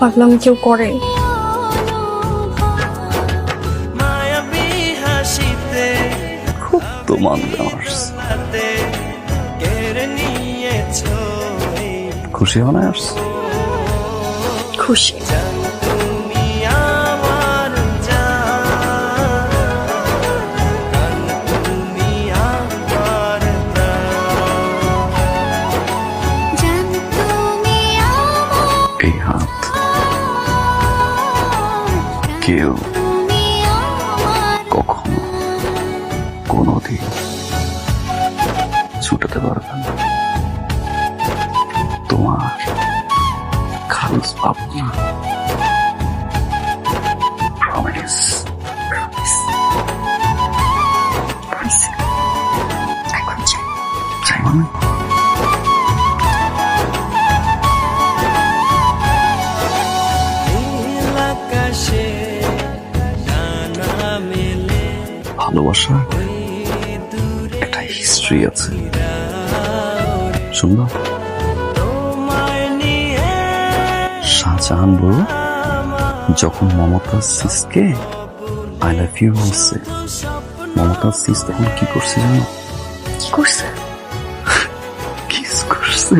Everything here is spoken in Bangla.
পাগলামি কেউ করে? খুব তো মানবে আমার। খুশি হও না আসছে? খুশি। এই হাত কেউ কখনো কোনোদিন ছুটাতে পারবে না। তোমার খালস পাবো না। প্রমিস। এখন চাই। চাই মানে ভালোবাসা একটা হিস্ট্রি আছে, শুনবা? শাহজাহান বড় যখন মমতাজ সিসকে আই লাভ ইউ বলছে, মমতাজ সিস তখন কি করছে জানো? কি করছে? কিস করছে।